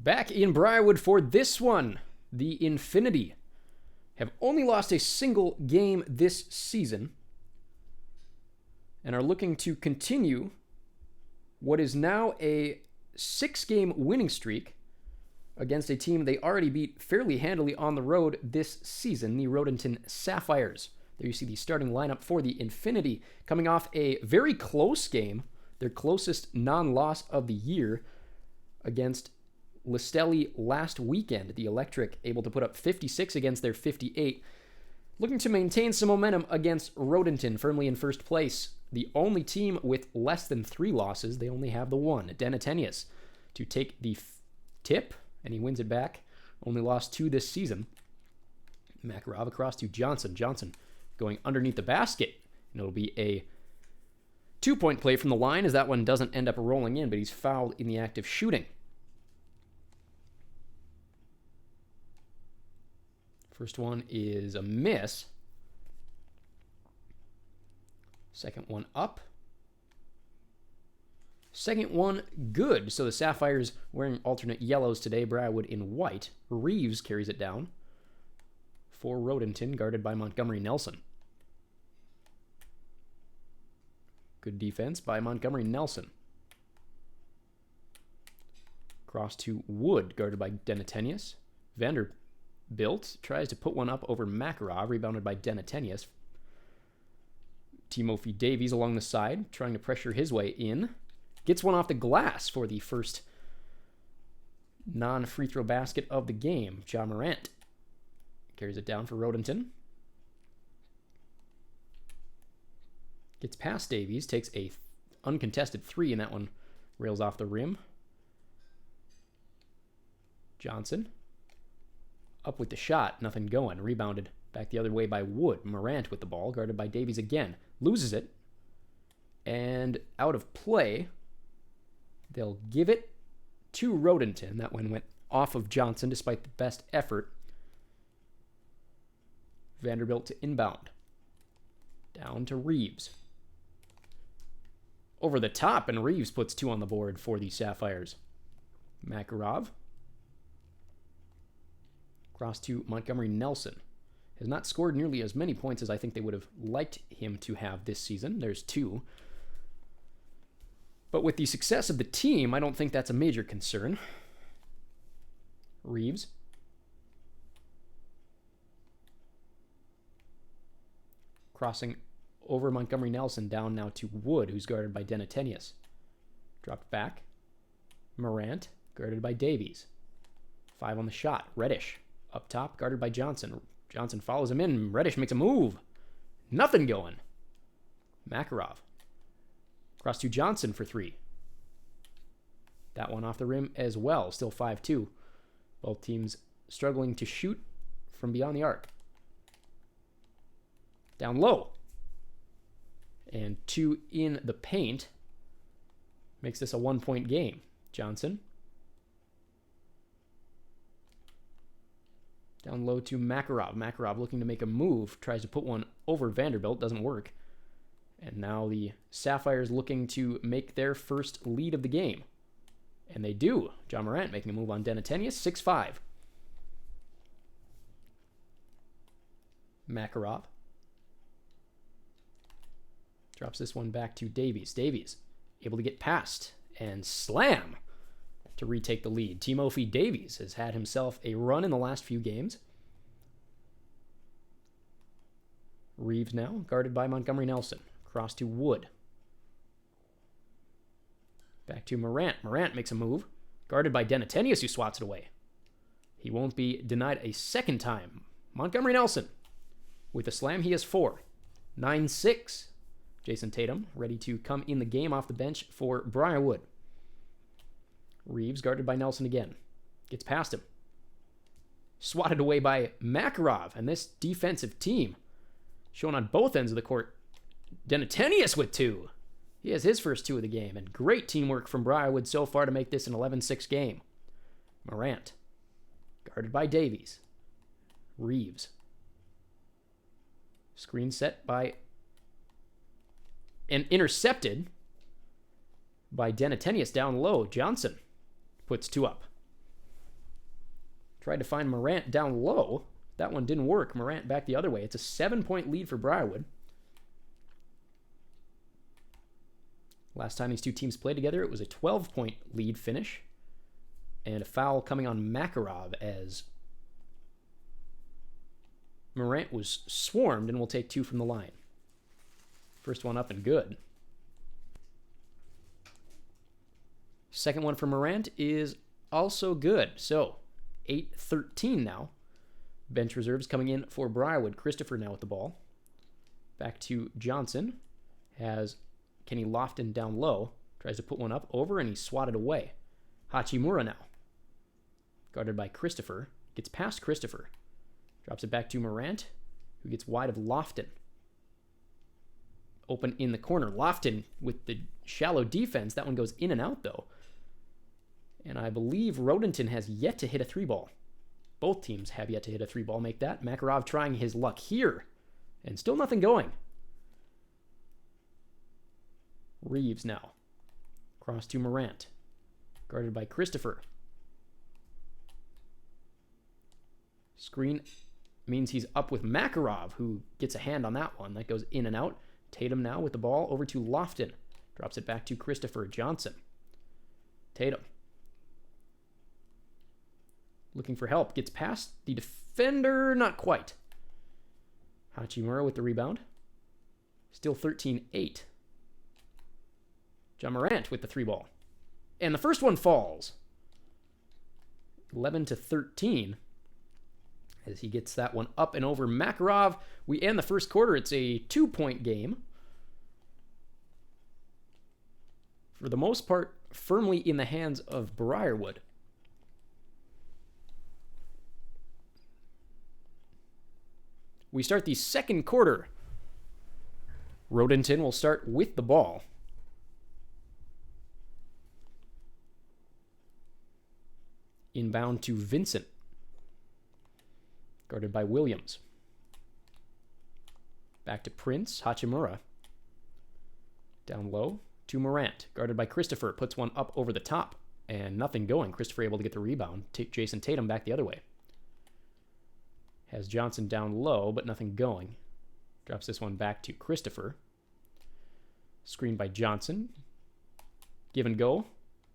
Back in Briarwood for this one. The Infinity have only lost a single game this season and are looking to continue what is now a 6-game winning streak against a team they already beat fairly handily on the road this season, the Rhodenton Sapphires. There you see the starting lineup for the Infinity, coming off a very close game, their closest non-loss of the year, against Listelli last weekend. The Electric able to put up 56 against their 58. Looking to maintain some momentum against Rhodenton, firmly in first place. The only team with less than 3 losses. They only have the one, Denatenius, to take the tip, and he wins it back. Only lost 2 this season. Makarov across to Johnson. Johnson going underneath the basket, and it'll be a 2-point play from the line as that one doesn't end up rolling in, but he's fouled in the act of shooting. First one is a miss. Second one up. Second one good. So the Sapphires wearing alternate yellows today. Briarwood in white. Reeves carries it down for Rhodenton, guarded by Montgomery Nelson. Good defense by Montgomery Nelson. Cross to Wood, guarded by Denatenius. Vanderbilt tries to put one up over Makarov, rebounded by Denatenius. Timothy Davies along the side, trying to pressure his way in. Gets one off the glass for the first non-free throw basket of the game. Ja Morant carries it down for Rhodenton. Gets past Davies, takes a uncontested 3, and that one rails off the rim. Johnson up with the shot, nothing going. Rebounded back the other way by Wood. Morant with the ball, guarded by Davies again. Loses it. And out of play, they'll give it to Rhodenton. That one went off of Johnson despite the best effort. Vanderbilt to inbound. Down to Reeves. Over the top, and Reeves puts 2 on the board for the Sapphires. Makarov. Cross to Montgomery Nelson. Has not scored nearly as many points as I think they would have liked him to have this season. There's 2. But with the success of the team, I don't think that's a major concern. Reeves. Crossing over Montgomery Nelson, down now to Wood, who's guarded by Denatenius. Dropped back. Morant, guarded by Davies. 5 on the shot. Reddish, up top, guarded by Johnson. Johnson follows him in. Reddish makes a move. Nothing going. Makarov. Cross to Johnson for 3. That one off the rim as well. Still 5-2. Both teams struggling to shoot from beyond the arc. Down low. And 2 in the paint. Makes this a 1-point game. Johnson. Down low to Makarov. Makarov looking to make a move. Tries to put one over Vanderbilt. Doesn't work. And now the Sapphires looking to make their first lead of the game. And they do. Ja Morant making a move on Denatenius. 6-5. Makarov. Drops this one back to Davies. Davies able to get past and slam to retake the lead. Timothy Davies has had himself a run in the last few games. Reeves now, guarded by Montgomery Nelson. Cross to Wood. Back to Morant. Morant makes a move. Guarded by Denatenius, who swats it away. He won't be denied a second time. Montgomery Nelson. With a slam, he has 4. 9-6. Jason Tatum ready to come in the game off the bench for Briarwood. Reeves guarded by Nelson again. Gets past him. Swatted away by Makarov. And this defensive team shown on both ends of the court. Denatenius with 2. He has his first 2 of the game. And great teamwork from Briarwood so far to make this an 11-6 game. Morant guarded by Davies. Reeves. Screen set by and intercepted by Denatenius down low. Johnson puts 2 up. Tried to find Morant down low. That one didn't work. Morant back the other way. It's a 7-point lead for Briarwood. Last time these two teams played together, it was a 12-point lead finish. And a foul coming on Makarov as Morant was swarmed and will take 2 from the line. First one up and good. Second one for Morant is also good. So, 8-13 now. Bench reserves coming in for Briarwood. Christopher now with the ball. Back to Johnson. Has Kenny Lofton down low. Tries to put one up over and he's swatted away. Hachimura now. Guarded by Christopher. Gets past Christopher. Drops it back to Morant, who gets wide of Lofton. Open in the corner. Lofton with the shallow defense. That one goes in and out, though. And I believe Rhodenton has yet to hit a 3-ball. Both teams have yet to hit a 3-ball. Make that. Makarov trying his luck here. And still nothing going. Reeves now. Cross to Morant. Guarded by Christopher. Screen means he's up with Makarov, who gets a hand on that one. That goes in and out. Tatum now with the ball over to Lofton. Drops it back to Christopher Johnson. Tatum. Looking for help. Gets past the defender. Not quite. Hachimura with the rebound. Still 13-8. John Morant with the 3-ball. And the first one falls. 11-13. As he gets that one up and over Makarov. We end the first quarter. It's a 2-point game. For the most part, firmly in the hands of Briarwood. We start the second quarter. Rhodenton will start with the ball. Inbound to Vincent. Guarded by Williams. Back to Prince. Hachimura. Down low to Morant. Guarded by Christopher. Puts one up over the top. And nothing going. Christopher able to get the rebound. Jason Tatum back the other way. Has Johnson down low, but nothing going. Drops this one back to Christopher. Screened by Johnson. Give and go.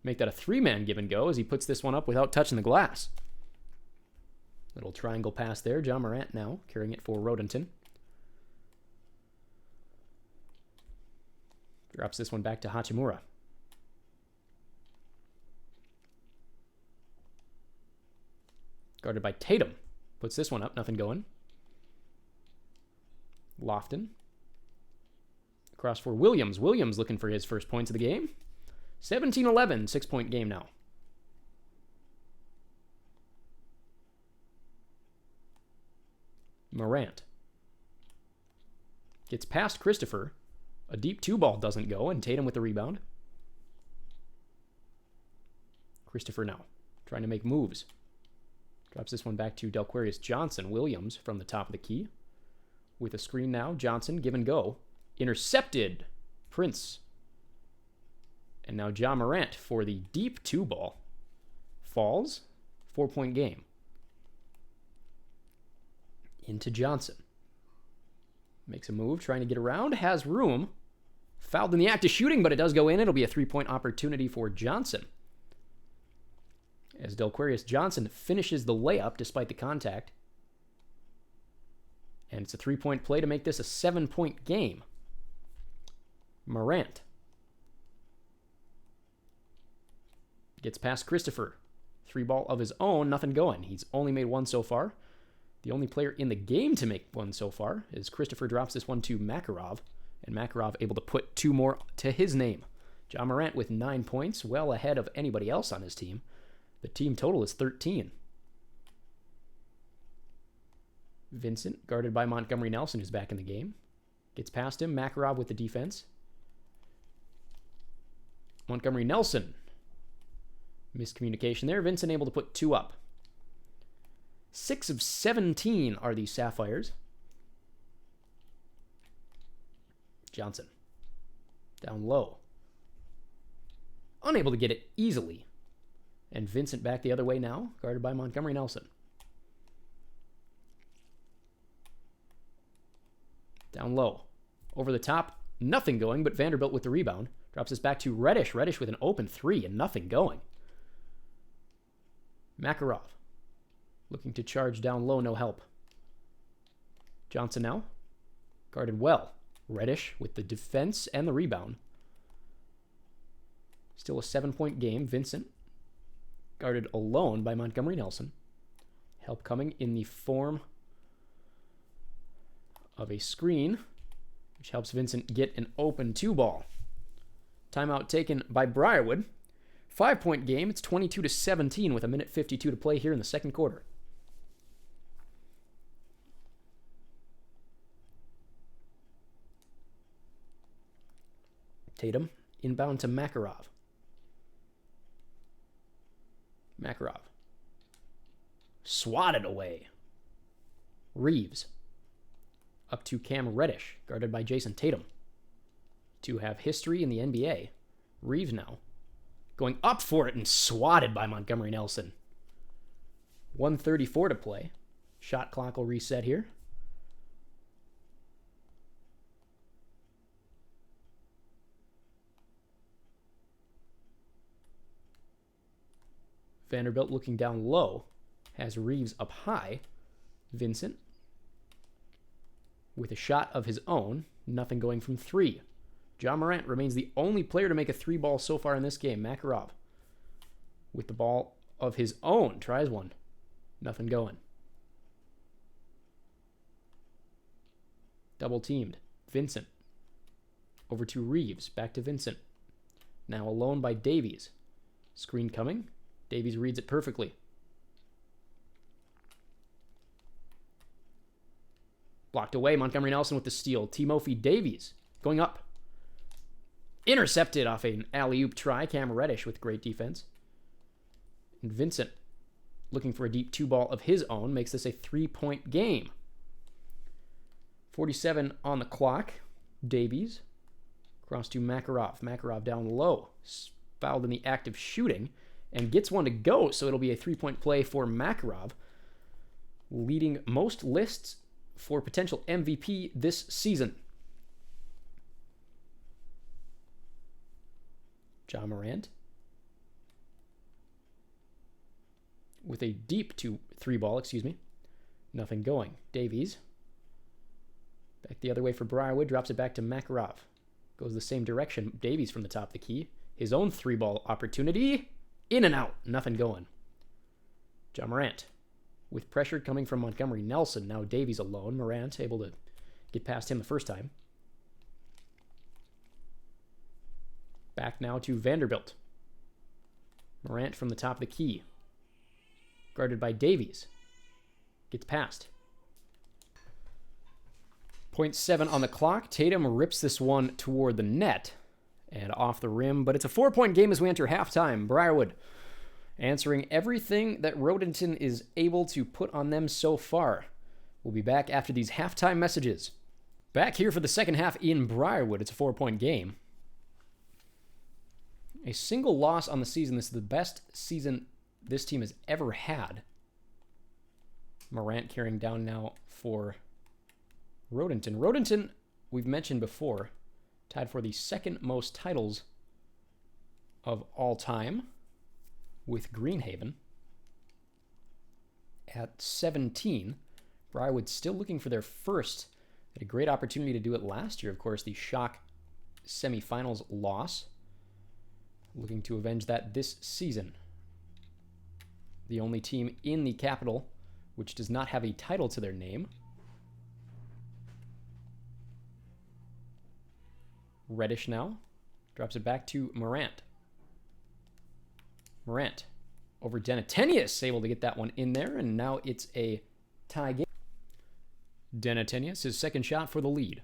Make that a 3-man give and go as he puts this one up without touching the glass. Little triangle pass there. John Morant now carrying it for Rhodenton. Drops this one back to Hachimura. Guarded by Tatum. Puts this one up. Nothing going. Lofton. Across for Williams. Williams looking for his first points of the game. 17-11. 6-point game now. Morant. Gets past Christopher. A deep 2-ball doesn't go, and Tatum with the rebound. Christopher now trying to make moves. Drops this one back to Delquarius Johnson. Williams from the top of the key. With a screen now. Johnson, give and go. Intercepted. Prince. And now John Morant for the deep 2-ball. Falls. 4-point game. Into Johnson. Makes a move, trying to get around. Has room. Fouled in the act of shooting, but it does go in. It'll be a 3-point opportunity for Johnson. As Delquarius Johnson finishes the layup despite the contact. And it's a 3-point play to make this a 7-point game. Morant. Gets past Christopher. 3-ball of his own, nothing going. He's only made one so far. The only player in the game to make one so far is Christopher drops this one to Makarov. And Makarov able to put 2 more to his name. John Morant with 9 points, well ahead of anybody else on his team. The team total is 13. Vincent, guarded by Montgomery Nelson, who's back in the game. Gets past him. Makarov with the defense. Montgomery Nelson. Miscommunication there. Vincent able to put 2 up. 6 of 17 are these Sapphires. Johnson. Down low. Unable to get it easily. And Vincent back the other way now, guarded by Montgomery Nelson. Down low. Over the top. Nothing going, but Vanderbilt with the rebound. Drops this back to Reddish. Reddish with an open three and nothing going. Makarov. Looking to charge down low. No help. Johnson now. Guarded well. Reddish with the defense and the rebound. Still a 7-point game. Vincent. Guarded alone by Montgomery Nelson. Help coming in the form of a screen, which helps Vincent get an open 2-ball. Timeout taken by Briarwood. 5-point game. It's 22-17 with 1:52 to play here in the second quarter. Tatum inbound to Makarov. Makarov. Swatted away. Reeves. Up to Cam Reddish, guarded by Jason Tatum. To have history in the NBA. Reeves now. Going up for it and swatted by Montgomery Nelson. 1:34 to play. Shot clock will reset here. Vanderbilt looking down low. Has Reeves up high. Vincent with a shot of his own. Nothing going from three. John Morant remains the only player to make a 3-ball so far in this game. Makarov with the ball of his own. Tries one. Nothing going. Double teamed. Vincent. Over to Reeves. Back to Vincent. Now alone by Davies. Screen coming. Davies reads it perfectly. Blocked away. Montgomery Nelson with the steal. Timothy Davies going up. Intercepted off an alley-oop try. Cam Reddish with great defense. And Vincent, looking for a deep 2-ball of his own, makes this a 3-point game. 47 on the clock. Davies. Cross to Makarov. Makarov down low. Fouled in the act of shooting. And gets one to go, so it'll be a 3-point play for Makarov. Leading most lists for potential MVP this season. John Morant. With a deep 3-ball, Nothing going. Davies. Back the other way for Briarwood. Drops it back to Makarov. Goes the same direction. Davies from the top of the key. His own 3-ball opportunity. In and out. Nothing going. John Morant. With pressure coming from Montgomery Nelson. Now Davies alone. Morant able to get past him the first time. Back now to Vanderbilt. Morant from the top of the key. Guarded by Davies. Gets past. 0.7 on the clock. Tatum rips this one toward the net and off the rim, but it's a 4-point game as we enter halftime. Briarwood answering everything that Rhodenton is able to put on them so far. We'll be back after these halftime messages. Back here for the second half in Briarwood. It's a 4-point game. A single loss on the season. This is the best season this team has ever had. Morant carrying down now for Rhodenton. Rhodenton, we've mentioned before, tied for the second most titles of all time with Greenhaven at 17. Briarwood still looking for their first. Had a great opportunity to do it last year, of course, the shock semifinals loss. Looking to avenge that this season. The only team in the capital which does not have a title to their name. Reddish now. Drops it back to Morant. Morant over Denatenius, able to get that one in there, and now it's a tie game. Denatenius, his second shot for the lead.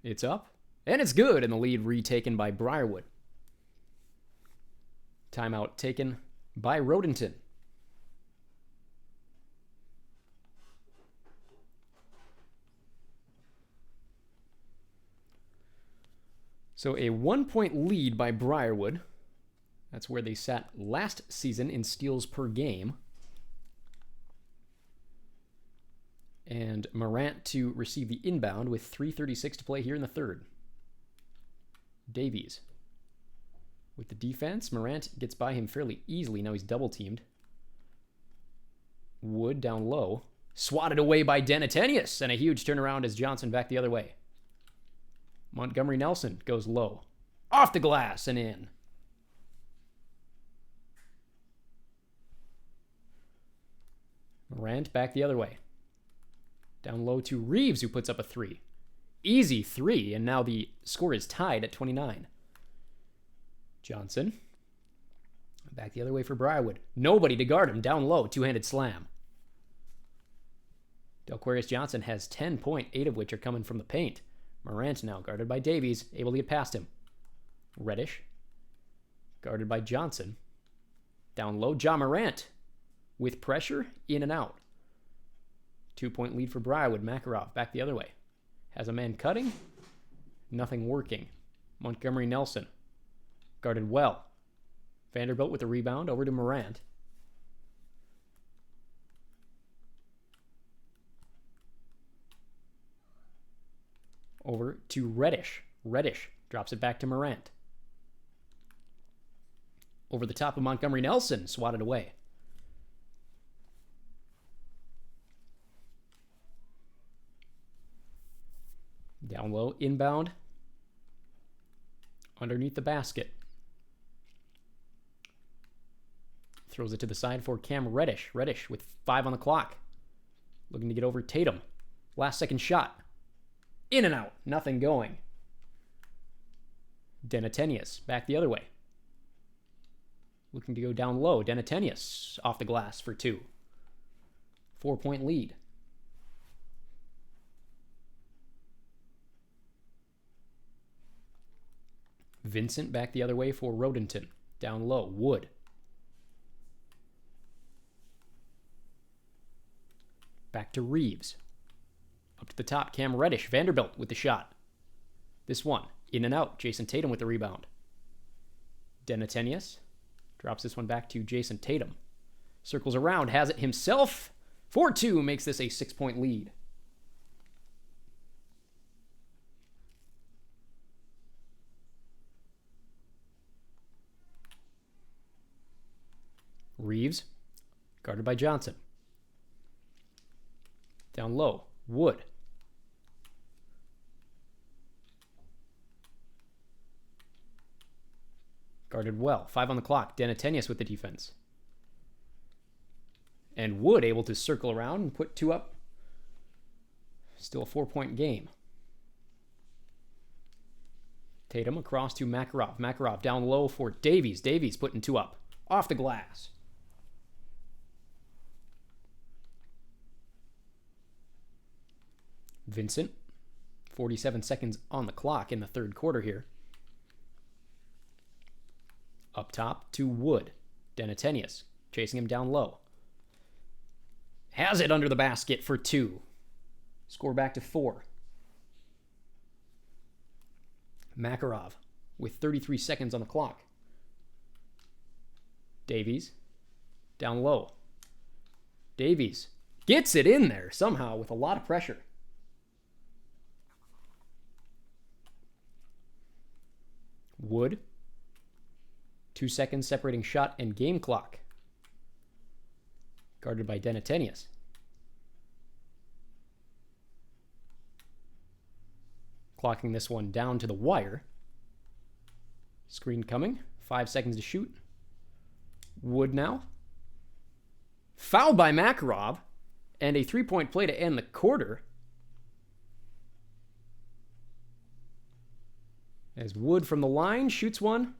It's up, and it's good, and the lead retaken by Briarwood. Timeout taken by Rhodenton. So a 1-point lead by Briarwood. That's where they sat last season in steals per game. And Morant to receive the inbound with 3:36 to play here in the third. Davies with the defense. Morant gets by him fairly easily. Now he's double teamed. Wood down low. Swatted away by Denatenius. And a huge turnaround as Johnson back the other way. Montgomery Nelson goes low. Off the glass and in. Morant back the other way. Down low to Reeves, who puts up a 3. Easy 3, and now the score is tied at 29. Johnson. Back the other way for Briarwood. Nobody to guard him. Down low, two-handed slam. Delquarius Johnson has 10 points, 8 of which are coming from the paint. Morant now guarded by Davies, able to get past him. Reddish. Guarded by Johnson. Down low, Ja Morant. With pressure, in and out. 2-point lead for Briarwood. Makarov back the other way. Has a man cutting. Nothing working. Montgomery Nelson. Guarded well. Vanderbilt with the rebound over to Morant. Over to Reddish. Reddish drops it back to Morant. Over the top of Montgomery Nelson. Swatted away. Down low, inbound. Underneath the basket. Throws it to the side for Cam Reddish. Reddish with 5 on the clock. Looking to get over Tatum. Last second shot. In and out. Nothing going. Denatenius back the other way. Looking to go down low. Denatenius off the glass for 2. 4-point lead. Vincent back the other way for Rhodenton. Down low. Wood. Back to Reeves. Up to the top. Cam Reddish. Vanderbilt with the shot. This one. In and out. Jason Tatum with the rebound. Denatenius. Drops this one back to Jason Tatum. Circles around. Has it himself. 4-2 makes this a 6-point lead. Reeves, guarded by Johnson. Down low, Wood. Guarded well. 5 on the clock. Denatenius with the defense. And Wood able to circle around and put 2 up. Still a 4-point game. Tatum across to Makarov. Makarov down low for Davies. Davies putting 2 up. Off the glass. Vincent, 47 seconds on the clock in the third quarter here. Up top to Wood. Denatenius chasing him down low. Has it under the basket for 2. Score back to 4. Makarov with 33 seconds on the clock. Davies down low. Davies gets it in there somehow with a lot of pressure. Wood. 2 seconds separating shot and game clock. Guarded by Denatenius. Clocking this one down to the wire. Screen coming. 5 seconds to shoot. Wood now. Fouled by Makarov. And a 3-point play to end the quarter. As Wood from the line shoots one.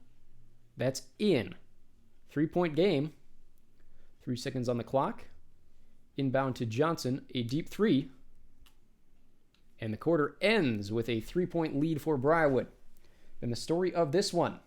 That's in. 3-point game. 3 seconds on the clock. Inbound to Johnson. A deep 3. And the quarter ends with a 3-point lead for Briarwood. And the story of this one.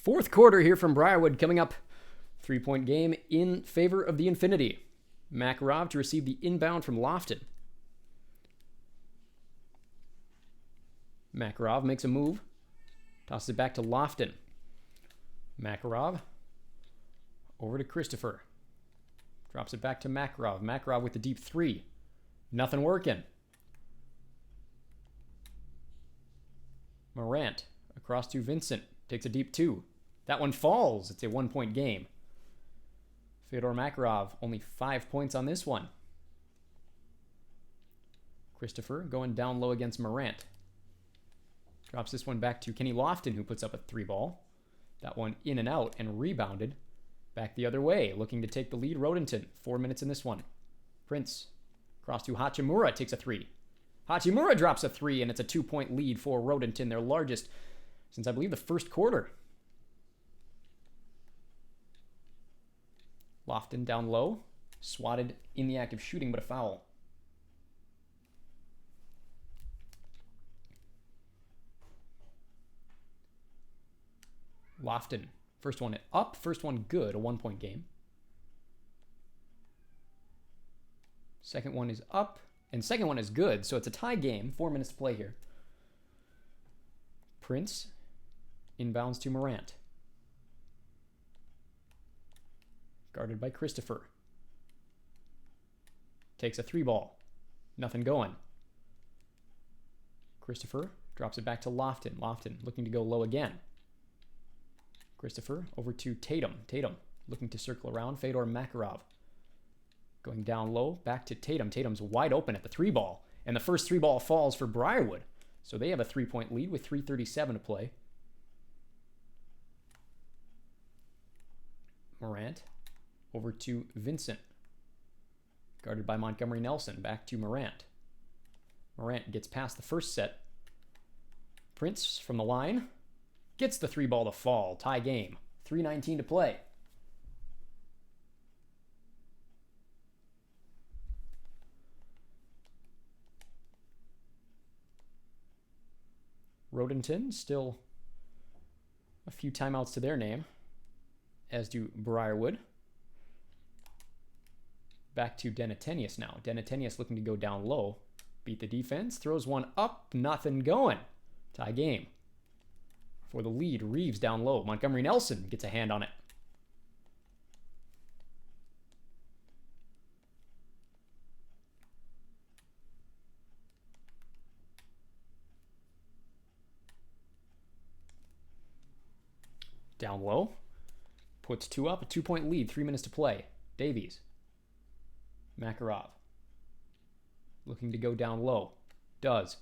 Fourth quarter here from Briarwood coming up. 3-point game in favor of the Infinity. Makarov to receive the inbound from Lofton. Makarov makes a move. Tosses it back to Lofton. Makarov over to Christopher. Drops it back to Makarov. Makarov with the deep three. Nothing working. Morant across to Vincent. Takes a deep two. That one falls. It's a 1-point game. Fyodor Makarov, only 5 points on this one. Christopher going down low against Morant. Drops this one back to Kenny Lofton, who puts up a 3-ball. That one in and out and rebounded. Back the other way, looking to take the lead. Rhodenton, 4 minutes in this one. Prince, cross to Hachimura, takes a 3. Hachimura drops a 3, and it's a 2-point lead for Rhodenton, their largest since, I believe, the first quarter. Lofton down low, swatted in the act of shooting, but a foul. Lofton, first one up, first one good, a 1-point game. Second one is up, and second one is good, so it's a tie game. 4 minutes to play here. Prince inbounds to Morant. Guarded by Christopher. Takes a 3-ball. Nothing going. Christopher drops it back to Lofton. Lofton looking to go low again. Christopher over to Tatum. Tatum looking to circle around. Fyodor Makarov going down low. Back to Tatum. Tatum's wide open at the 3-ball. And the first 3-ball falls for Briarwood. So they have a 3-point lead with 3:37 to play. Morant over to Vincent. Guarded by Montgomery Nelson. Back to Morant. Morant gets past the first set. Prince from the line. Gets the 3-ball to fall. Tie game. 3:19 to play. Rhodenton still a few timeouts to their name, as do Briarwood. Back to Denatenius now. Denatenius looking to go down low. Beat the defense. Throws one up. Nothing going. Tie game. For the lead, Reeves down low. Montgomery Nelson gets a hand on it. Down low. Puts 2 up. A 2-point lead. 3 minutes to play. Davies. Makarov. Looking to go down low. Does.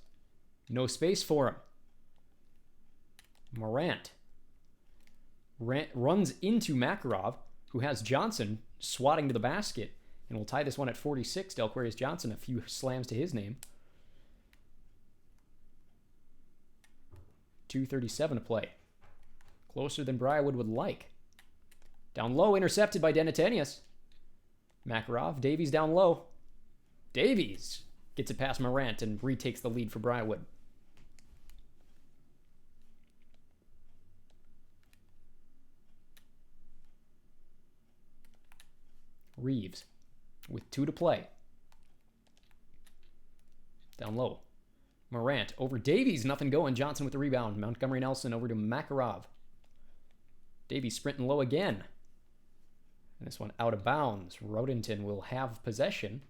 No space for him. Morant runs into Makarov, who has Johnson swatting to the basket, and will tie this one at 46. Delquarius Johnson, a few slams to his name. 2:37 to play. Closer than Briarwood would like. Down low, intercepted by Denatenius. Makarov, Davies down low. Davies gets it past Morant and retakes the lead for Briarwood. Reeves with 2 to play. Down low. Morant over Davies, nothing going. Johnson with the rebound. Montgomery Nelson over to Makarov. Davies sprinting low again. And this one out of bounds. Rhodenton will have possession.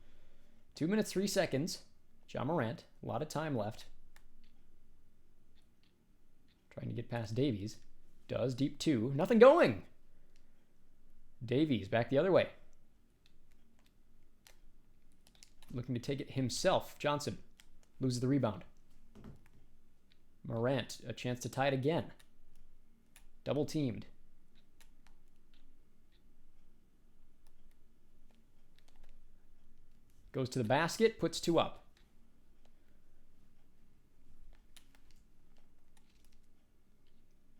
2 minutes, 3 seconds. John Morant, a lot of time left. Trying to get past Davies. Does, deep 2. Nothing going. Davies back the other way. Looking to take it himself. Johnson loses the rebound. Morant, a chance to tie it again. Double teamed. Goes to the basket, puts 2 up.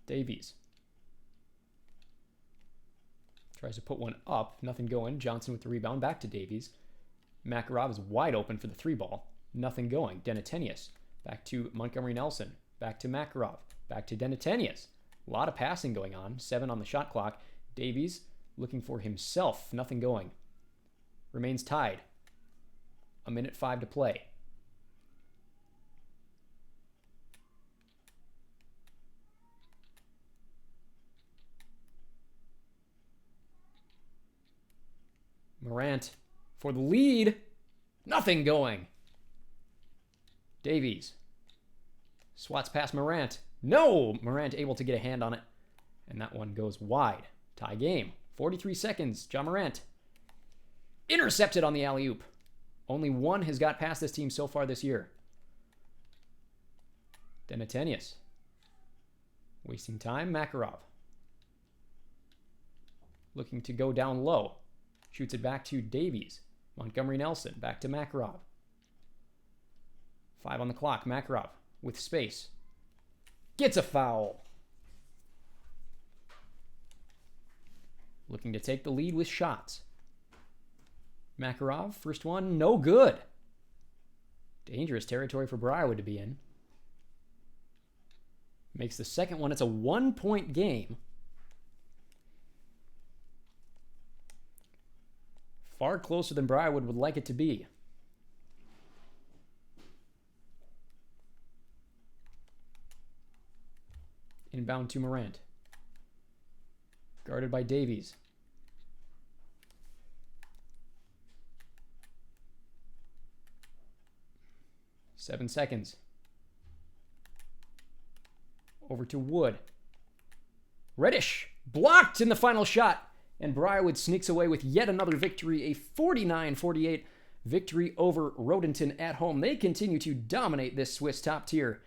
Davies. Tries to put one up, nothing going. Johnson with the rebound, back to Davies. Makarov is wide open for the 3-ball. Nothing going. Denatenius. Back to Montgomery Nelson. Back to Makarov. Back to Denatenius. A lot of passing going on. 7 on the shot clock. Davies looking for himself. Nothing going. Remains tied. 1:05 to play. Morant for the lead. Nothing going. Davies swats past Morant. No! Morant able to get a hand on it. And that one goes wide. Tie game. 43 seconds. John Morant. Intercepted on the alley-oop. Only one has got past this team so far this year. Denatenius. Wasting time. Makarov. Looking to go down low. Shoots it back to Davies. Montgomery Nelson. Back to Makarov. 5 on the clock. Makarov with space. Gets a foul. Looking to take the lead with shots. Makarov, first one, no good. Dangerous territory for Briarwood to be in. Makes the second one. It's a 1-point game. Far closer than Briarwood would like it to be. Inbound to Morant. Guarded by Davies. Seven seconds. Over to Wood. Reddish blocked in the final shot. And Briarwood sneaks away with yet another victory, a 49-48 victory over Rhodenton at home. They continue to dominate this Swiss top tier.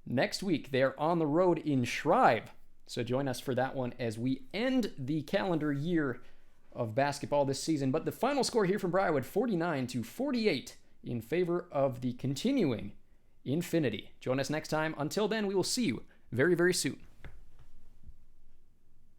Next week, they're on the road in Shrive. So join us for that one as we end the calendar year of basketball this season. But the final score here from Briarwood, 49-48 in favor of the continuing Infinity. Join us next time. Until then, we will see you very, very soon.